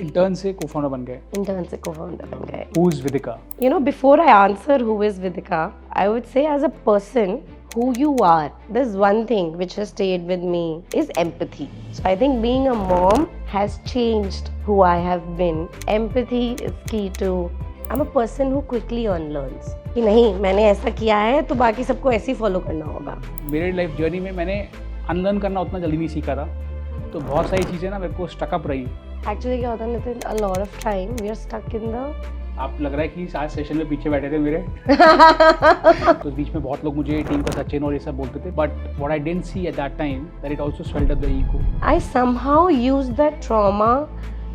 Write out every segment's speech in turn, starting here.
Intern से co-founder बन गए. Intern से co-founder बन गए. Who's Vidhika? You know, before I answer who is Vidhika, I would say as a person, who you are, there's one thing which has stayed with me is empathy. So I think being a mom has changed who I have been. Empathy is key to, I'm a person who quickly unlearns. कि नहीं मैंने ऐसा किया है तो बाकी सबको ऐसे ही फॉलो करना होगा. मेरे लाइफ जर्नी में मैंने अनलर्न करना उतना जल्दी नहीं सीखा था, तो बहुत सारी चीज़ें ना मेरे को स्टक अप रही. Actually क्या होता है Nitin, a lot of time we are stuck in the. आप लग रहा है कि आज सेशन में पीछे बैठे थे मेरे. तो बीच में बहुत लोग मुझे टीम का सचिन और ये सब बोलते थे, but what I didn't see at that time that it also swelled up the ego. I somehow used that trauma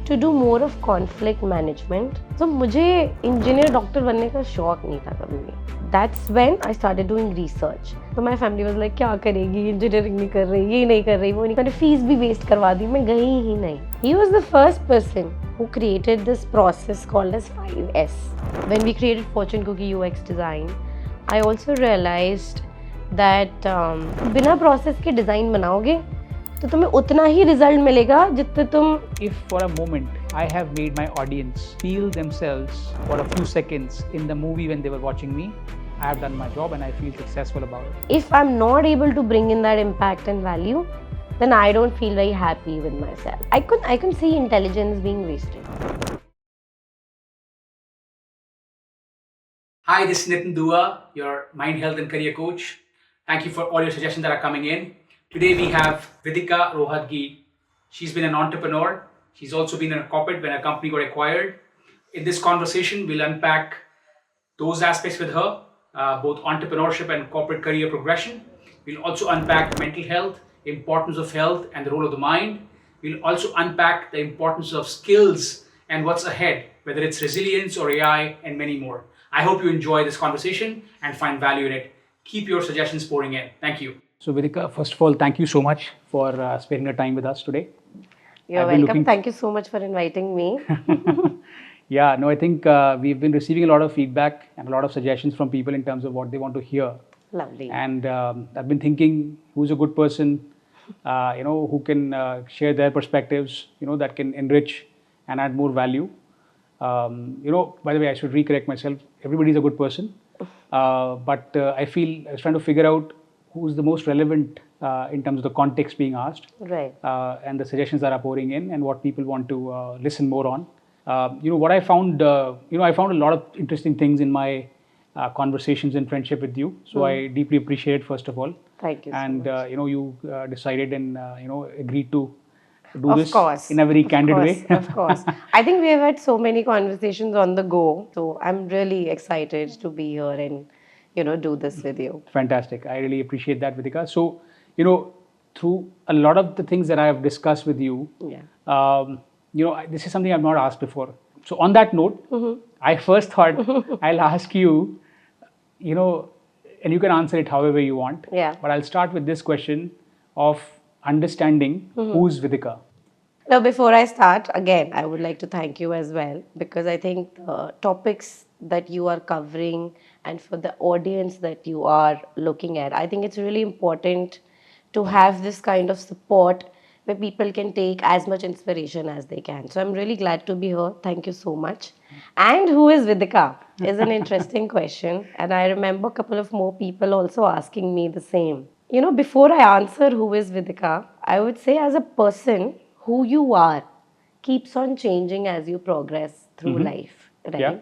to do more of conflict management. So मुझे इंजीनियर डॉक्टर बनने का शौक नहीं था कभी भी. That's when I started doing research. So my family was like क्या करेगी, इंजीनियरिंग नहीं कर रही, ये नहीं कर रही, वो नहीं कर रही, फीस भी वेस्ट करवा दी, मैं गई ही नहीं. He was the first person who created this process called as 5S. When we created Fortune Cookie UX design, I also realized that बिना process के design बनाओगे तो तुम्हें उतना ही रिजल्ट मिलेगा जितने तुम. If for a moment I have made my audience feel themselves for a few seconds in the movie when they were watching me, I have done my job and I feel successful about it. If I'm not able to bring in that impact and value, then I don't feel very happy with myself. I can see intelligence being wasted. Hi, this is Nitin Dua, your mind, health and career coach. Thank you for all your suggestions that are coming in. Today we have Vidhika Rohatgi. She's been an entrepreneur. She's also been in a corporate when a company got acquired. In this conversation, we'll unpack those aspects with her, both entrepreneurship and corporate career progression. We'll also unpack mental health, importance of health and the role of the mind. We'll also unpack the importance of skills and what's ahead, whether it's resilience or AI and many more. I hope you enjoy this conversation and find value in it. Keep your suggestions pouring in. Thank you. So Vidhika, first of all, thank you so much for spending your time with us today. You're welcome. Thank you so much for inviting me. Yeah, no, I think we've been receiving a lot of feedback and a lot of suggestions from people in terms of what they want to hear. Lovely. And I've been thinking, who's a good person, who can share their perspectives, that can enrich and add more value. By the way, I should recorrect myself. Everybody's a good person. But I feel I was trying to figure out who's the most relevant in terms of the context being asked, right? And the suggestions that are pouring in and what people want to listen more on. What I found, I found a lot of interesting things in my conversations and friendship with you. So I deeply appreciate it, first of all. Thank you so and, much. you decided and, agreed to do Of this course. in a very candid way. Of course. I think we have had so many conversations on the go. So I'm really excited to be here and, do this with you. Fantastic. I really appreciate that, Vidhika. So, through a lot of the things that I have discussed with you, this is something I've not asked before. So on that note, I first thought I'll ask you, and you can answer it however you want. Yeah. But I'll start with this question of understanding who's Vidhika. Now, before I start, again, I would like to thank you as well, because I think the topics that you are covering and for the audience that you are looking at, I think it's really important to have this kind of support where people can take as much inspiration as they can. So I'm really glad to be here. Thank you so much. And who is Vidhika is an interesting question. And I remember a couple of more people also asking me the same. Before I answer who is Vidhika, I would say as a person, who you are keeps on changing as you progress through life, right? Yeah.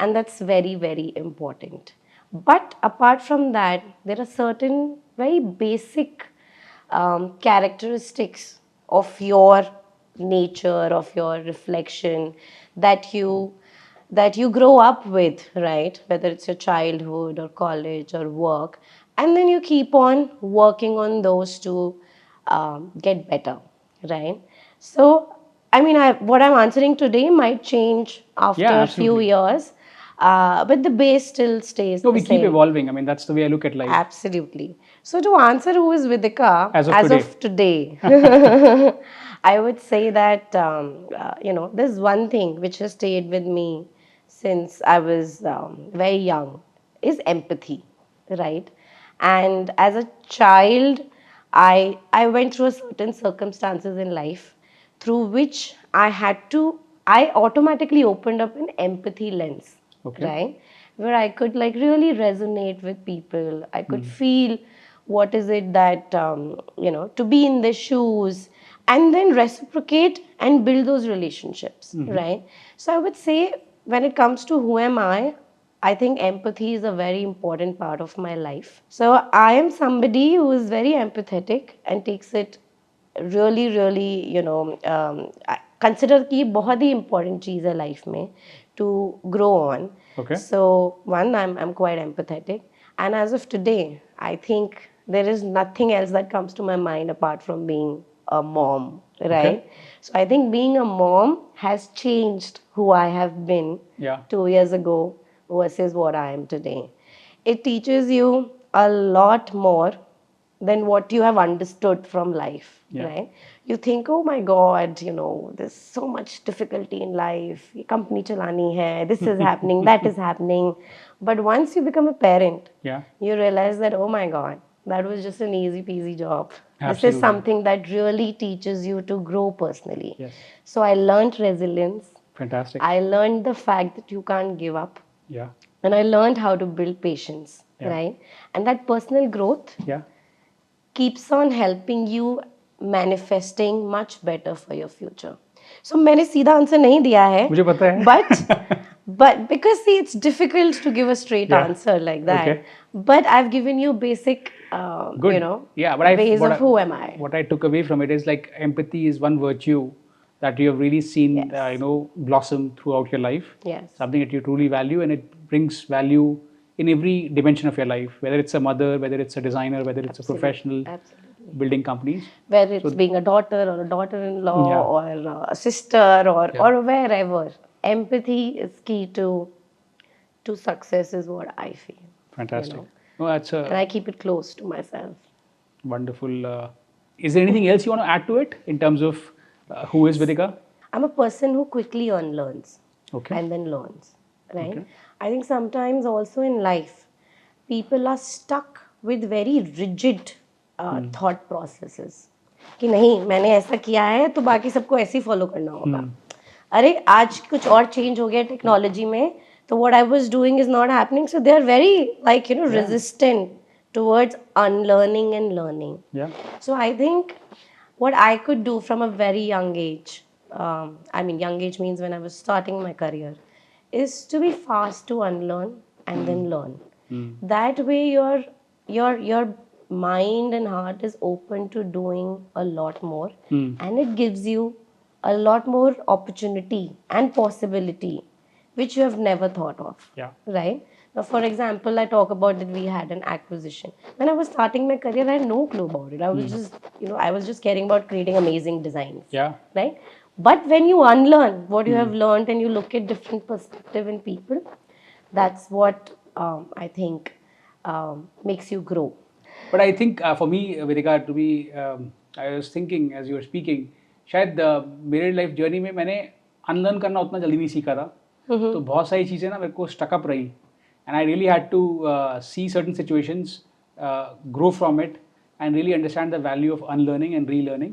And that's very, very important. But apart from that, there are certain very basic characteristics of your nature, of your reflection that you grow up with, right? Whether it's your childhood or college or work, and then you keep on working on those to get better, right? So, what I'm answering today might change after a few years, but the base still stays the same. We keep evolving. That's the way I look at life. Absolutely. So to answer who is Vidhika as of today, I would say that, there's one thing which has stayed with me since I was very young is empathy, right? And as a child, I went through certain circumstances in life through which I had to I automatically opened up an empathy lens, Okay. right? Where I could like really resonate with people. I could feel what is it that, to be in their shoes and then reciprocate and build those relationships, right? So I would say when it comes to who am I think empathy is a very important part of my life. So I am somebody who is very empathetic and takes it really consider कि ये बहुत ही important चीज़ है life में to grow on. Okay. So one, I'm quite empathetic, and as of today, I think there is nothing else that comes to my mind apart from being a mom, right? Okay. So I think being a mom has changed who I have been Yeah. 2 years ago versus what I am today. It teaches you a lot more than what you have understood from life, Yeah. right? You think, oh my God, there's so much difficulty in life. ये company चलानी है, this is happening, that is happening. But once you become a parent, Yeah. you realize that, oh my God, that was just an easy peasy job. This is Absolutely. something that really teaches you to grow personally. Yes. So I learned resilience. Fantastic. I learned the fact that you can't give up. Yeah. And I learned how to build patience, Yeah. right? And that personal growth Yeah. keeps on helping you manifesting much better for your future. So मैंने सीधा answer नहीं दिया है, मुझे पता है. but because see it's difficult to give a straight Yeah. answer like that. Okay. But I've given you basic, Good. Yeah, but ways of who am I. What I took away from it is like empathy is one virtue that you have really seen, Yes. blossom throughout your life. Yes. Something that you truly value, and it brings value in every dimension of your life. Whether it's a mother, whether it's a designer, whether it's a professional, Absolutely. building companies. Whether it's being a daughter or a daughter-in-law, Yeah. or a sister, or wherever, empathy is key to success is what I feel. Fantastic. You know. No, that's a And I keep it close to myself. wonderful. Is there anything else you want to add to it in terms of who is Vidhika? I'm a person who quickly unlearns Okay. and then learns, right? Okay. I think sometimes also in life, people are stuck with very rigid thought processes. कि नहीं मैंने ऐसा किया है तो बाकी सबको ऐसे ही फॉलो करना होगा. अरे आज कुछ और चेंज हो गया टेक्नोलॉजी में तो what I was doing is not happening. So they are very resistant towards unlearning and learning. Yeah. So I think what I could do from a very young age, young age means when I was starting my career, is to be fast to unlearn and then learn. That way your mind and heart is open to doing a lot more, and it gives you a lot more opportunity and possibility which you have never thought of. Yeah. Right? Now, for example, I talk about that we had an acquisition. When I was starting my career, I had no clue about it. I was just, I was just caring about creating amazing designs. Yeah. Right? But when you unlearn what you have learned and you look at different perspective in people, that's what I think makes you grow. But I think for me, Vidhika, to be, I was thinking as you were speaking, शायद मेरे life journey में मैंने unlearn करना उतना जल्दी नहीं सीखा था. तो बहुत सारी चीज़ें ना मेरे को स्टकअप रही, and I really had to see certain situations, grow from it and really understand the value of unlearning and relearning.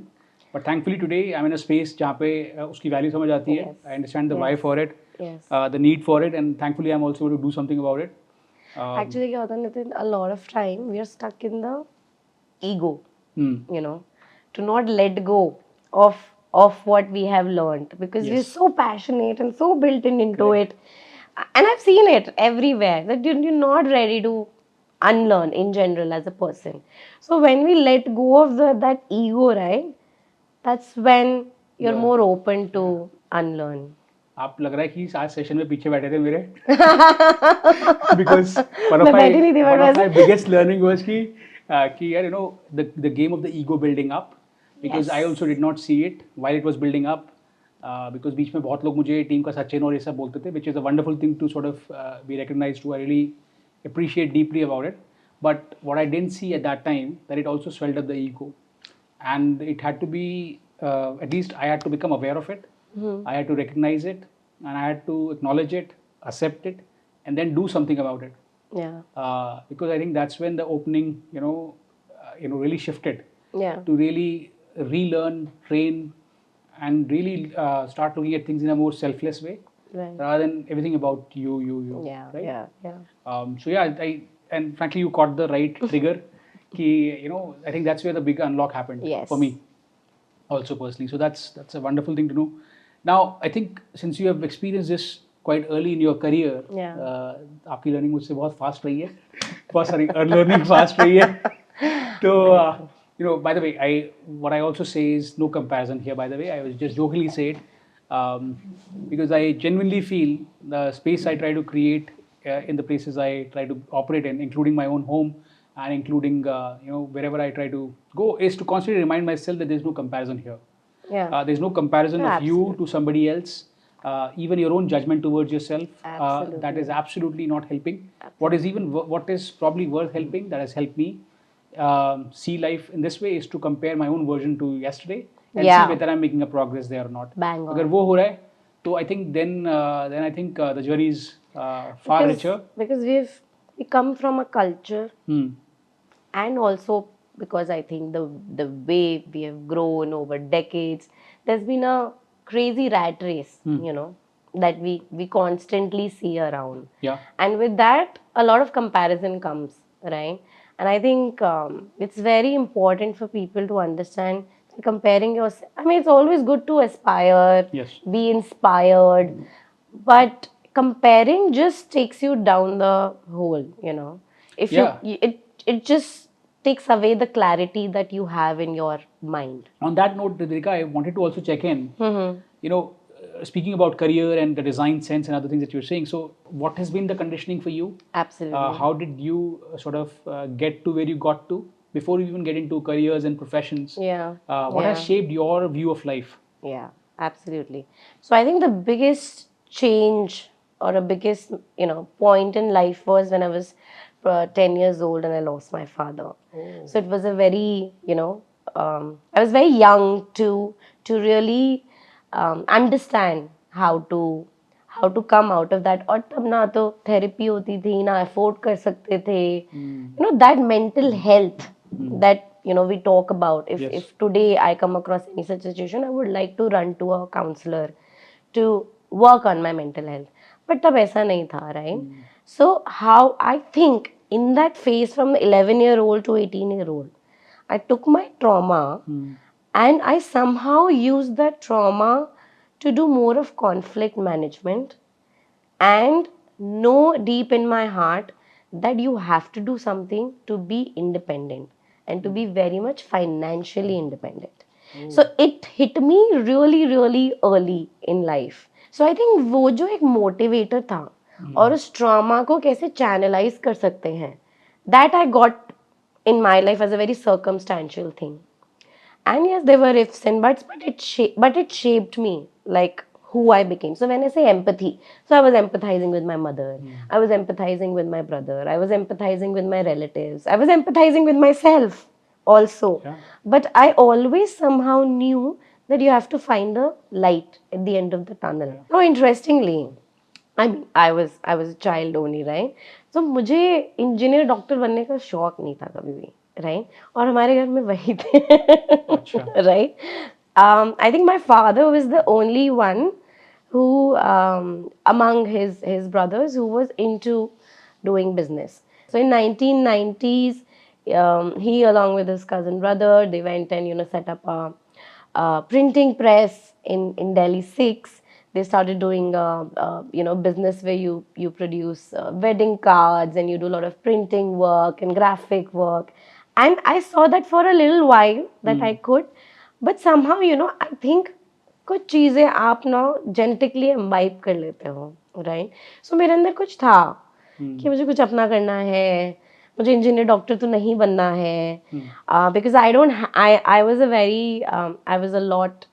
But thankfully today I am in a space जहाँ पे उसकी वैल्यू समझ आती है. I understand the why for it, the need for it, and thankfully I am also to do something about it. Actually, क्या होता है Nitin, a lot of time we are stuck in the ego, to not let go of what we have learned because we're so passionate and so built into it. And I've seen it everywhere that you're not ready to unlearn in general as a person. So when we let go of that ego, right, that's when you're more open to unlearn. आप लग रहा है कि आज session में पीछे बैठे थे मेरे, because one of my biggest learning was कि यार the game of the ego building up, because I also did not see it while it was building up, because बीच में बहुत लोग मुझे टीम का सचिन और ये सब बोलते थे, which is a wonderful thing to sort of be recognized to. I really appreciate deeply about it. But what I didn't see at that time, that it also swelled up the ego, and it had to be at least I had to become aware of it. I had to recognize it, and I had to acknowledge it, accept it, and then do something about it. Yeah. Because I think that's when the opening, really shifted. Yeah. To really relearn, train, and really start looking at things in a more selfless way, Right. rather than everything about you, Yeah. right? Yeah. So yeah, and frankly, you caught the right trigger. I think that's where the big unlock happened Yes. for me, also personally. So that's a wonderful thing to know. Now, I think since you have experienced this quite early in your career, Yeah. आपकी learning मुझसे बहुत fast रही है, बहुत सारी learning fast रही है. So, by the way, what I also say is no comparison here. By the way, I was just jokingly say it, because I genuinely feel the space I try to create in the places I try to operate in, including my own home and including wherever I try to go, is to constantly remind myself that there's no comparison here. Yeah. There's no comparison Yeah, of you absolutely. to somebody else. Even your own judgment towards yourself, that is Absolutely. absolutely not helping. What is probably worth helping, that has helped me see life in this way, is to compare my own version to yesterday and Yeah. see whether I'm making a progress there or not. Bang on. अगर वो हो रहा है, तो I think then I think the journey is far richer. Because we come from a culture, Hmm. and also because I think the way we have grown over decades, there's been a crazy rat race, that we constantly see around. Yeah. And with that, a lot of comparison comes, right? And I think it's very important for people to understand that comparing yourself. I mean, it's always good to aspire, Yes. be inspired, but comparing just takes you down the hole, if Yeah. it just takes away the clarity that you have in your mind. On that note, Vidhika, I wanted to also check in. Speaking about career and the design sense and other things that you're saying, so what has been the conditioning for you? Absolutely. How did you sort of get to where you got to before you even get into careers and professions? Yeah. What has shaped your view of life? Yeah, absolutely. So I think the biggest change or a biggest, point in life was when I was 10 years old and I lost my father. So it was a very, I was very young to really understand how to come out of that. और तब ना तो therapy होती थी, ना afford कर सकते थे. That mental health that we talk about. If today I come across any such situation, I would like to run to a counselor to work on my mental health. But तब ऐसा नहीं था, right? So how I think in that phase from 11-year-old to 18-year-old, I took my trauma and I somehow used that trauma to do more of conflict management and know deep in my heart that you have to do something to be independent and to be very much financially independent. So it hit me really, really early in life. So I think वो जो एक motivator था और उस trauma को कैसे channelize कर सकते हैं, that I got in my life as a very circumstantial thing. And yes, there were ifs and buts, but it shaped me like who I became. So when I say empathy, so I was empathizing with my mother, I was empathizing with my brother, I was empathizing with my relatives, I was empathizing with myself also. Yeah. But I always somehow knew that you have to find a light at the end of the tunnel. Now, interestingly, I was a child only, right? So मुझे engineer doctor बनने का शौक नहीं था कभी भी, right? और हमारे घर में वही थे, right? I think my father was the only one who, among his brothers, who was into doing business. So in 1990s, he along with his cousin brother, they went and set up a printing press in Delhi 6. They started doing business where you produce wedding cards and you do a lot of printing work and graphic work. And I saw that for a little while that I could, but somehow I think कुछ चीज़ें आप ना genetically imbibe कर लेते हो, right? सो मेरे अंदर कुछ था कि मुझे कुछ अपना करना है, मुझे इंजीनियर डॉक्टर तो नहीं बनना है, because I was a very I was a lot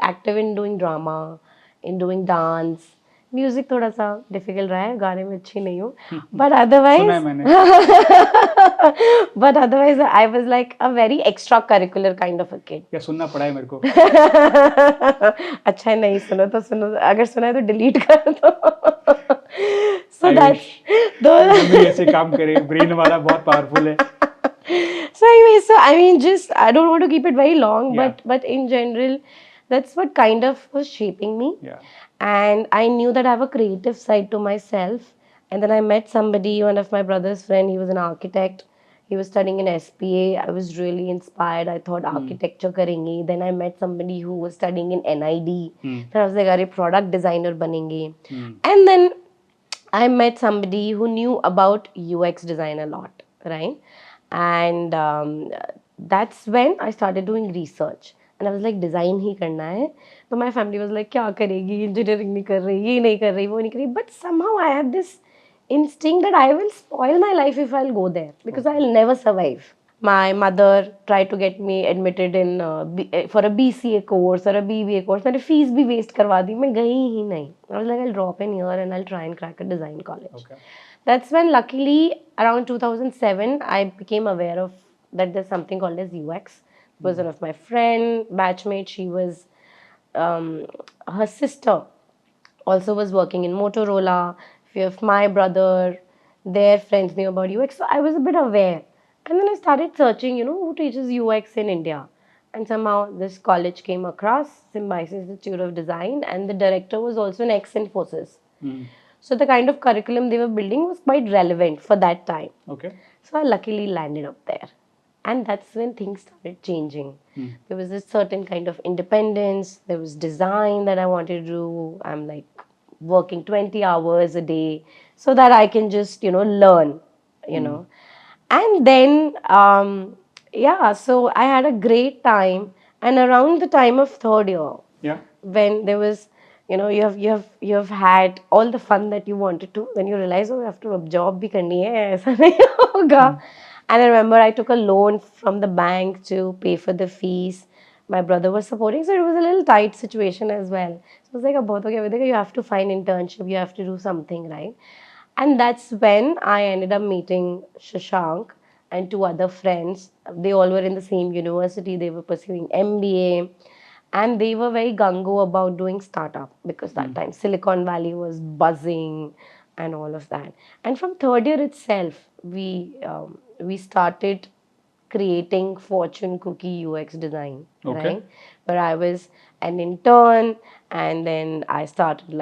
active in doing drama, in doing dance. Music थोड़ा सा डिफिकल्ट रहा है, गाने में अच्छी नहीं हूँ, but otherwise I was like a very extra curricular kind of a kid. क्या सुनना पड़ा है मेरे को? अच्छा है, नहीं सुनो तो सुनो, अगर सुना है तो डिलीट कर दो. सो दैट्स दो ऐसे काम करे, ब्रेन हमारा बहुत पावरफुल है. So anyway, so I mean, just I don't want to keep it very long, but in general, That's what kind of was shaping me. Yeah. And I knew that I have a creative side to myself. And then I met somebody, one of my brother's friend, he was an architect. He was studying in SPA. I was really inspired. I thought architecture करेंगे. Then I met somebody who was studying in NID. Then I was like, अरे product designer बनेंगे. And then I met somebody who knew about UX design a lot, right? And that's when I started doing research. And I was like, design ही करना है. So my family was like, क्या करेगी? Engineering नहीं कर रही, ये नहीं कर रही, वो नहीं कर रही. But somehow I had this instinct that I will spoil my life if I'll go there because I'll never survive. My mother tried to get me admitted in for a BCA course or a BBA course. मैंने fees भी waste करवा दी, मैं गई ही नहीं. I was like, I'll drop in here and I'll try and crack a design college. Okay. That's when, luckily, around 2007, I became aware of that there's something called as UX. It was one of my friend, batchmate. She was, her sister also was working in Motorola. Few of my brother, their friends knew about UX. So I was a bit aware. And then I started searching, who teaches UX in India. And somehow this college came across, Symbiosis Institute of Design, and the director was also an ex-Infosys. So the kind of curriculum they were building was quite relevant for that time. Okay. So I luckily landed up there. And that's when things started changing. There was a certain kind of independence. There was design that I wanted to do. I'm like working 20 hours a day so that I can just, learn, And then, so I had a great time. And around the time of third year, Yeah. when there was, you have had all the fun that you wanted to, then you realize, oh, after a job bhi karni hai, aisa nahi hoga. And I remember I took a loan from the bank to pay for the fees. My brother was supporting, so it was a little tight situation as well. So I was like, "Abhi to kya Vidhika, you have to find internship, you have to do something, right?" And that's when I ended up meeting Shashank and two other friends. They all were in the same university. They were pursuing MBA. And they were very gung-ho about doing startup because that time Silicon Valley was buzzing and all of that. And from third year itself, we started creating fortune cookie UX design, Okay. right? Where I was an intern, and then I started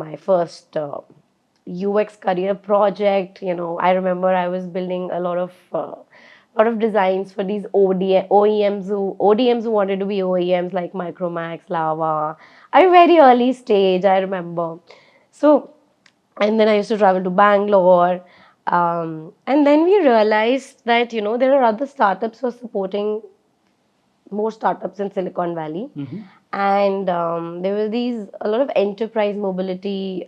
my first UX career project. I remember I was building a lot of designs for these OEMs who wanted to be OEMs like Micromax, Lava. At a very early stage, I remember. So, and then I used to travel to Bangalore. And then we realized that, there are other startups who are supporting more startups in Silicon Valley. And there were a lot of enterprise mobility,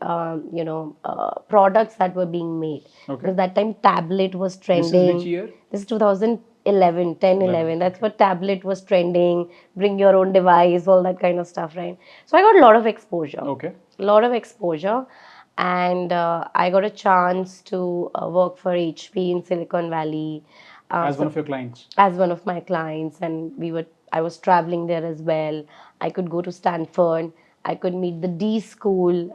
products that were being made. Okay. Because that time tablet was trending. This is which year? This is 2011, 10, 11. That's what tablet was trending. Bring your own device, all that kind of stuff, right? So I got a lot of exposure. Okay. A lot of exposure. And I got a chance to work for HP in Silicon Valley. As one of your clients. As one of my clients, and I was traveling there as well. I could go to Stanford. I could meet the D school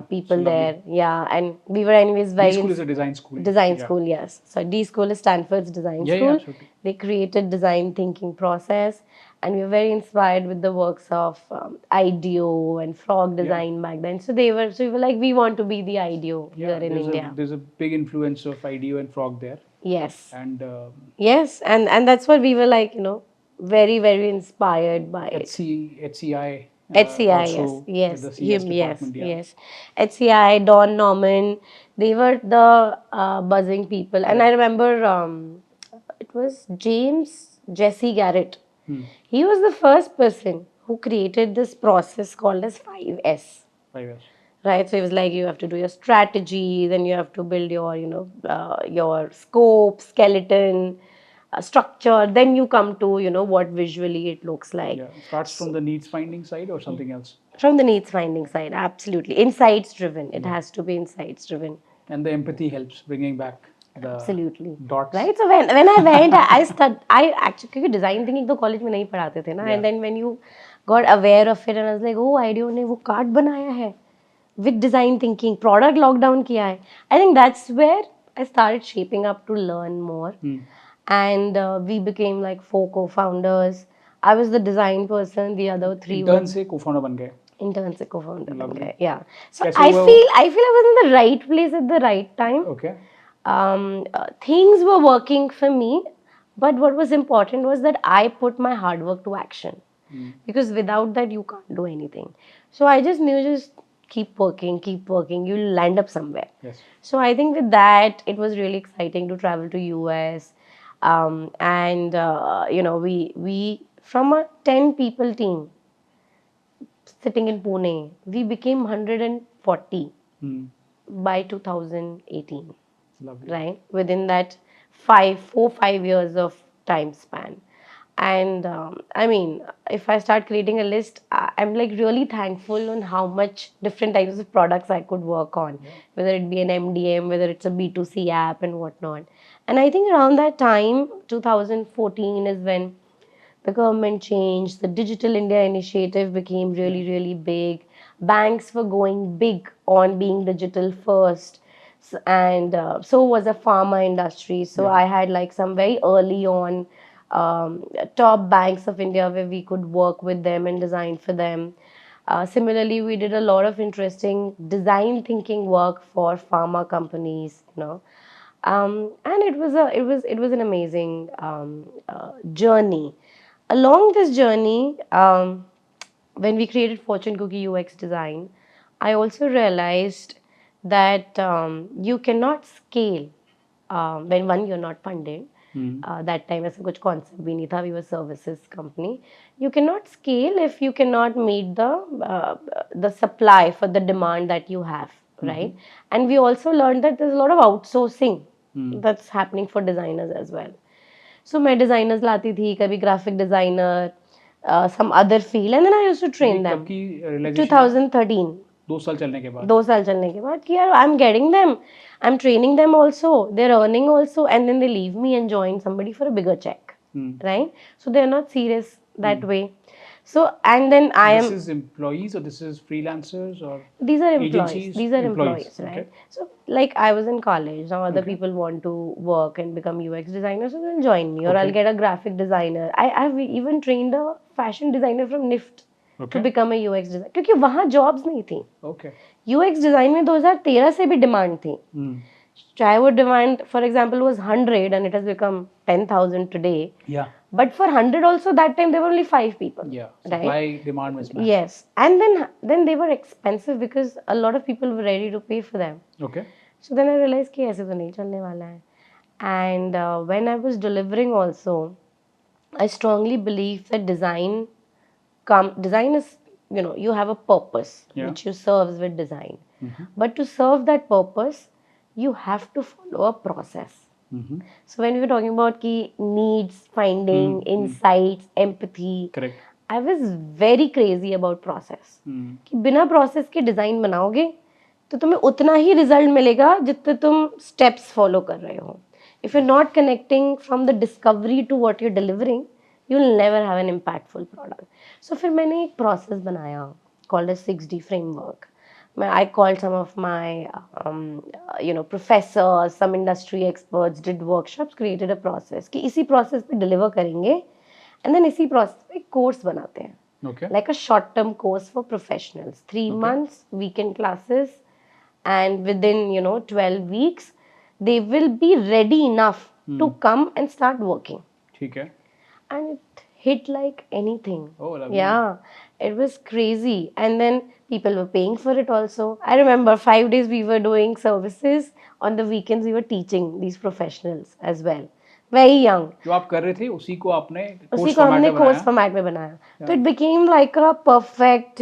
people so there. Yeah, and we were anyways very. D school is a design school. Design school, yes. So D school is Stanford's design school. Yeah, absolutely. They created design thinking process, and we were very inspired with the works of IDEO and Frog Design back then. So we were like, we want to be the IDEO here in India. There's a big influence of IDEO and Frog there. Yes. And yes, and that's what we were like, very, very inspired by it. HCI. HCI, yes, the CS yes, department, yes. HCI, Don Norman, they were the buzzing people. And I remember it was Jesse Garrett. He was the first person who created this process called as 5S. 5S. Right, so it was like you have to do your strategy, then you have to build your, your scope, skeleton, structure, then you come to, what visually it looks like. Yeah, it starts from the needs finding side or something else? From the needs finding side, absolutely. Insights driven. It has to be insights driven. And the empathy helps bringing back the absolutely dots. Right, so when I went, I actually, because design thinking to college mein nahi padhate the na, and then when you got aware of it, and I was like, oh, IDEO ne wo card banaya hai with design thinking, product lockdown kiya hai. I think that's where I started shaping up to learn more. And we became like 4 co-founders. I was the design person. The other three were intern से co-founder बन गए. intern से co-founder बन Lovely. गए. Yeah. So कैसे I हुआ वो? feel I was in the right place at the right time. Okay. Things were working for me, but what was important was that I put my hard work to action. Because without that you can't do anything. So I just knew, just keep working, you'll land up somewhere. Yes. So I think with that it was really exciting to travel to US. And you know, we from a 10 people team sitting in Pune, we became 140 by 2018. Lovely. Right, within that 5 years of time span. And I mean, if I start creating a list, I'm like really thankful on how much different types of products I could work on, whether it be an MDM, whether it's a B2C app and whatnot. And I think around that time, 2014 is when the government changed, the Digital India initiative became really, really big. Banks were going big on being digital first. And so was the pharma industry. So I had like some very early on top banks of India where we could work with them and design for them. Similarly, we did a lot of interesting design thinking work for pharma companies, you know. And it was an amazing journey. Along this journey, when we created Fortune Cookie UX design, I also realized that you cannot scale when one, you're not funded. That time ऐसा कुछ concept भी नहीं था. We were services company. You cannot scale if you cannot meet the supply for the demand that you have, right? And we also learned that there's a lot of outsourcing that's happening for designers as well. So मैं designers लाती थी, कभी graphic designer, some other field, and then I used to train them. 2013. 2 साल चलने के बाद. 2 साल चलने के बाद कि यार I'm getting them, I'm training them also, they're earning also, and then they leave me and join somebody for a bigger check, right? So they're not serious that way. So and then This is employees or this is freelancers or these are employees. agencies? These are employees, right? Okay. So like I was in college, now other people want to work and become UX designers, so they'll join me, or I'll get a graphic designer. I've even trained a fashion designer from NIFT to become a UX designer, क्योंकि वहाँ jobs नहीं थी. Okay. UX design में 2013 से भी demand थी. चाहे वो demand for example was 100 and it has become 10,000 today. Yeah. But for 100 also, that time there were only 5 people. Yeah. Supply demand mismatch. Yes. And then they were expensive because a lot of people were ready to pay for them. Okay. So then I realized कि ऐसे तो नहीं चलने वाला है. And when I was delivering also, I strongly believe that design is, you know, you have a purpose which you serves with design. But to serve that purpose, you have to follow a process. So when we were talking about key needs, finding, insights, empathy, Correct. I was very crazy about process. कि बिना process के design बनाओगे तो तुम्हें उतना ही result मिलेगा जितने तुम steps follow कर रहे हो. If you're not connecting from the discovery to what you're delivering, you'll never have an impactful product. So फिर मैंने एक process बनाया called a 6D framework. I called some of my professors, some industry experts, did workshops, created a process कि इसी process पे deliver करेंगे, and then इसी process पे course बनाते हैं. Okay. Like a short-term course for professionals, 3 months, weekend classes, and within 12 weeks, they will be ready enough to come and start working. ठीक है. And it hit like anything. Oh, lovely. Yeah, it was crazy. And then people were paying for it also. I remember 5 days we were doing services. On the weekends we were teaching these professionals as well. Very young. जो आप कर रहे थे उसी को आपने course format में बनाया. तो it became like a perfect,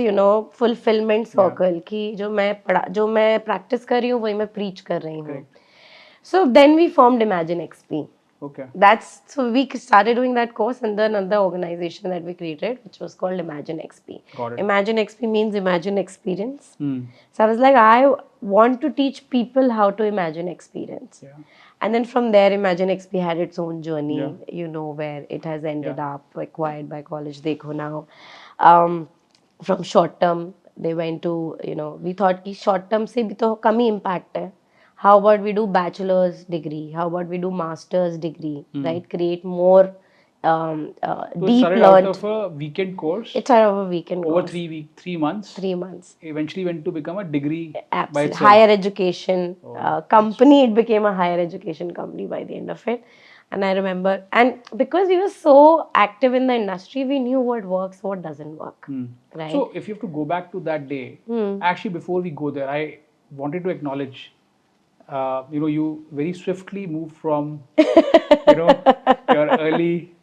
fulfillment circle कि जो मैं practice कर रही हूँ वही मैं preach कर रही हूँ. So then we formed ImagineXP. Okay. So we started doing that course, and then another organization that we created, which was called ImagineXP. Got it. ImagineXP means imagine experience. So I was like, I want to teach people how to imagine experience. Yeah. And then from there, ImagineXP had its own journey, where it has ended up acquired by College Dekho now. From short term, they went to, we thought कि short term से भी तो कम ही impact है. How about we do bachelor's degree? How about we do master's degree, right? Create more So it deep started out learned. of a weekend course It's out of a weekend over course. 3 months. 3 months. Eventually went to become a degree by Absolutely. itself. Higher education Oh, company. It became a higher education company by the end of it. And I remember, and because we were so active in the industry, we knew what works, what doesn't work. Right? So if you have to go back to that day, actually before we go there, I wanted to acknowledge, you very swiftly moved from, your early,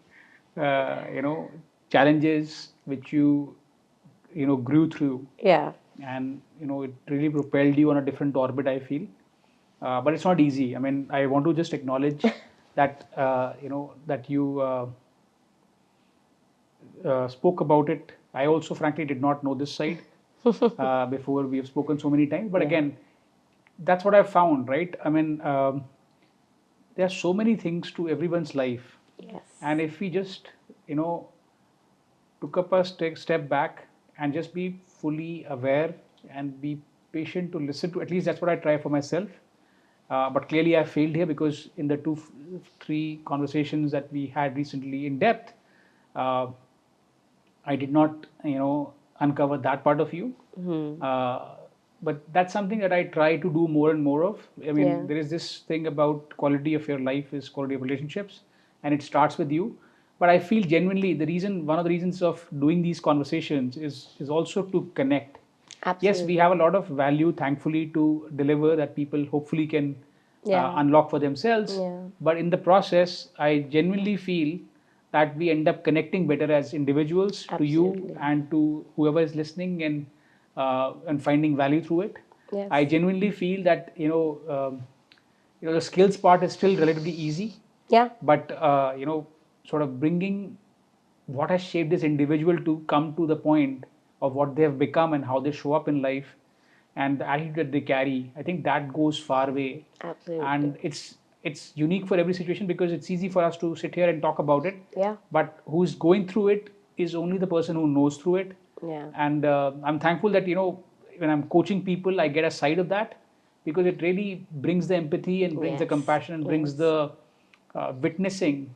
challenges which you, grew through, Yeah. and it really propelled you on a different orbit, I feel. But it's not easy. I mean, I want to just acknowledge that, that you spoke about it. I also, frankly, did not know this side before we have spoken so many times. But again, that's what I've found, right? I mean, there are so many things to everyone's life, Yes. and if we just, took up a step back and just be fully aware and be patient to listen to, at least that's what I try for myself. But clearly, I failed here because in the three conversations that we had recently in depth, uh, I did not, uncover that part of you. But that's something that I try to do more and more of. I mean, Yeah. there is this thing about quality of your life is quality of relationships, and it starts with you. But I feel genuinely one of the reasons of doing these conversations is also to connect. Yes, we Absolutely. have a lot of value, thankfully, to deliver that people hopefully can Yeah. unlock for themselves. Yeah. But in the process, I genuinely feel that we end up connecting better as individuals to you Absolutely. and to whoever is listening and finding value through it. Yes. I genuinely feel that the skills part is still relatively easy, Yeah. but sort of bringing what has shaped this individual to come to the point of what they have become and how they show up in life and the attitude that they carry, I think that goes far away. Absolutely. And it's unique for every situation because it's easy for us to sit here and talk about it, Yeah. but who's going through it is only the person who knows through it. Yeah. And I'm thankful that when I'm coaching people, I get a side of that because it really brings the empathy and brings the Yes. compassion and brings Yes. the witnessing.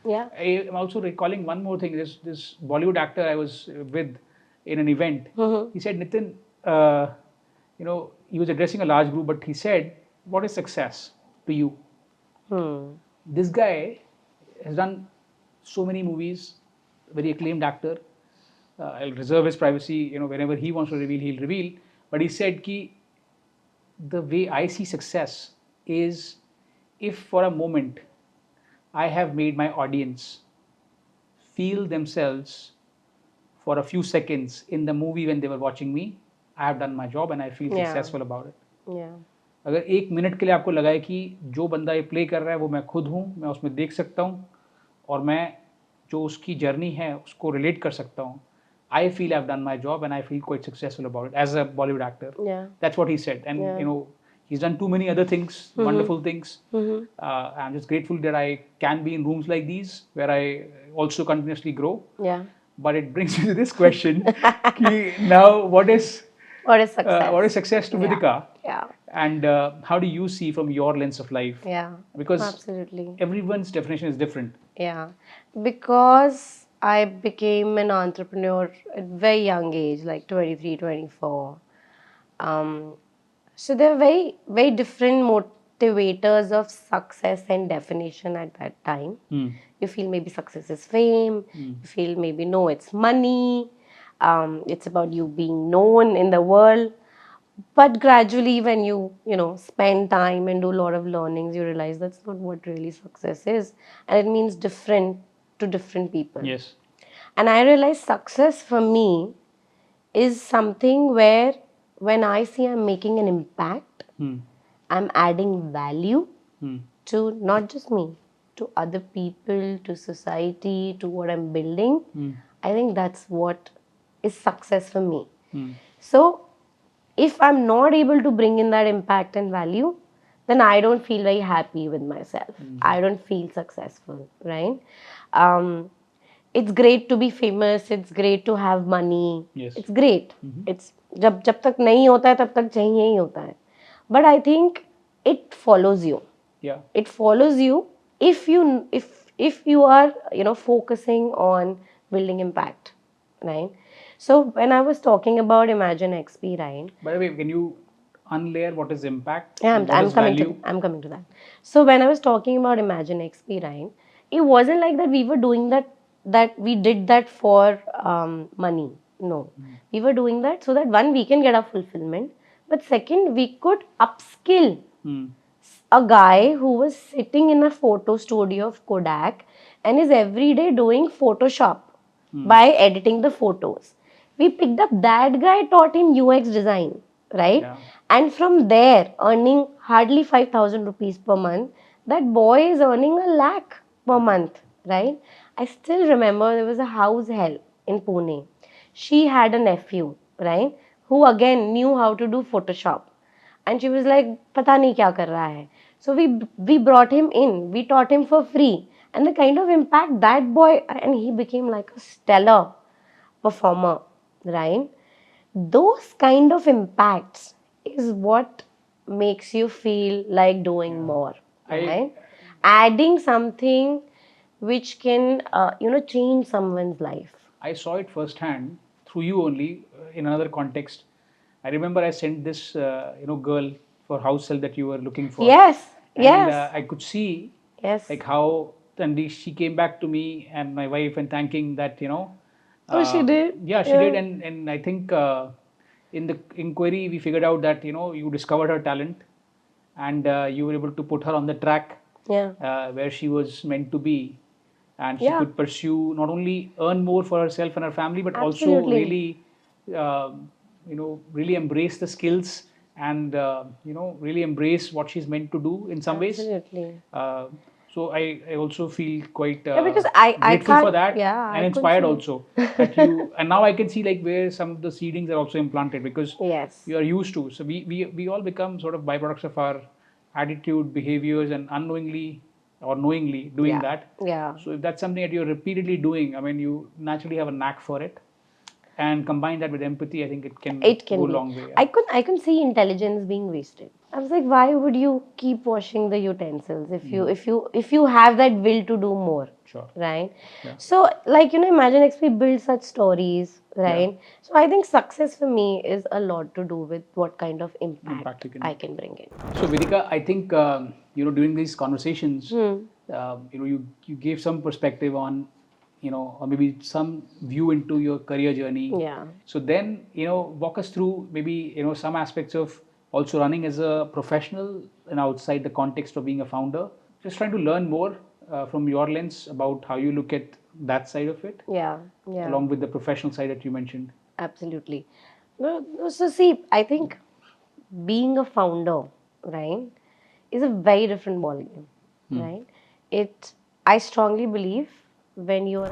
Yeah. I'm also recalling one more thing. This Bollywood actor I was with in an event. He said, Nitin, he was addressing a large group, but he said, "What is success to you?" This guy has done so many movies, very acclaimed actor. I'll reserve his privacy. Whenever he wants to reveal, he'll reveal. But he said, "Ki the way I see success is if for a moment I have made my audience feel themselves for a few seconds in the movie when they were watching me, I have done my job and I feel Yeah. successful about it." Yeah. अगर 1 minute के लिए आपको लगा है कि जो बंदा ये प्ले कर रहा है वो मैं खुद हूँ, मैं उसमें देख सकता हूँ और मैं जो उसकी जर्नी है उसको रिलेट कर सकता हूँ, I feel I've done my job and I feel quite successful about it as a Bollywood actor. Yeah. That's what he said. And Yeah. he's done too many other things, wonderful things. I'm just grateful that I can be in rooms like these where I also continuously grow. Yeah. But it brings me to this question: now, what is success? what is success to Vidhika? Yeah. And how do you see from your lens of life? Yeah. Because absolutely. Everyone's definition is different. Yeah. Because I became an entrepreneur at a very young age, like 23, 24. So there are very, very different motivators of success and definition at that time. You feel maybe success is fame. You feel maybe no, it's money. It's about you being known in the world. But gradually, when you spend time and do a lot of learnings, you realize that's not what really success is, and it means different to different people. Yes. And I realized success for me is something where when I see I'm making an impact, I'm adding value to not just me, to other people, to society, to what I'm building. I think that's what is success for me. So if I'm not able to bring in that impact and value, then I don't feel very happy with myself. I don't feel successful, right? It's great to be famous. It's great to have money. Yes. It's great. It's जब तक नहीं होता है तब तक चाहिए ही होता है. But I think it follows you. Yeah. It follows you if if you are, focusing on building impact, right? So when I was talking about ImagineXP, right? By the way, can you unlayer what is impact Yeah, and what is value? I'm coming to that. So when I was talking about ImagineXP, right, it wasn't like that we were doing that we did that for money. No, we were doing that so that one, we can get our fulfillment, but second, we could upskill Hmm. a guy who was sitting in a photo studio of Kodak and is every day doing Photoshop by editing the photos. We picked up that guy, taught him UX design, right? Yeah. And from there, earning hardly 5,000 rupees per month, that boy is earning a lakh per month, right? I still remember there was a house help in Pune. She had a nephew, right, who again knew how to do Photoshop, and she was like, pata nahi kya kar raha hai. So we brought him in, we taught him for free, and the kind of impact that boy, and he became like a stellar performer, right? Those kind of impacts is what makes you feel like doing more, I right? Adding something which can change someone's life. I saw it firsthand through you only in another context. I remember I sent this girl for house help that you were looking for, Yes, and yes, I could see yes. like how she came back to me and my wife and thanking that Oh, she did. yeah, she did, Yeah. and I think in the inquiry we figured out that you discovered her talent and you were able to put her on the track Yeah. where she was meant to be, and she Yeah. could pursue not only earn more for herself and her family but also Absolutely. really really embrace the skills and really embrace what she's meant to do in some ways. Absolutely. uh, so I also feel quite Yeah, because I grateful for can't. that Yeah, and I could inspired see. also that you, and now I can see like where some of the seedings are also implanted because Yes. you are used to, so we all become sort of byproducts of our attitude, behaviors, and unknowingly or knowingly doing Yeah. that. Yeah. So if that's something that you're repeatedly doing, I mean, you naturally have a knack for it, and combine that with empathy, I think it can It go can a be. long way. Yeah. I can see intelligence being wasted. I was like, why would you keep washing the utensils if you have that will to do more, Sure. right? Yeah. So like Imagine XP builds such stories, Yeah. right? So I think success for me is a lot to do with what kind of Impact impact you can I make. can bring in. So Vidhika, I think during these conversations, Hmm. you gave some perspective on, or maybe some view into your career journey. Yeah. So then, walk us through maybe some aspects of also running as a professional and outside the context of being a founder. Just trying to learn more from your lens about how you look at that side of it, Yeah. Yeah. along with the professional side that you mentioned. Absolutely. No, so see, I think being a founder, right, is a very different ballgame, right? I strongly believe when you're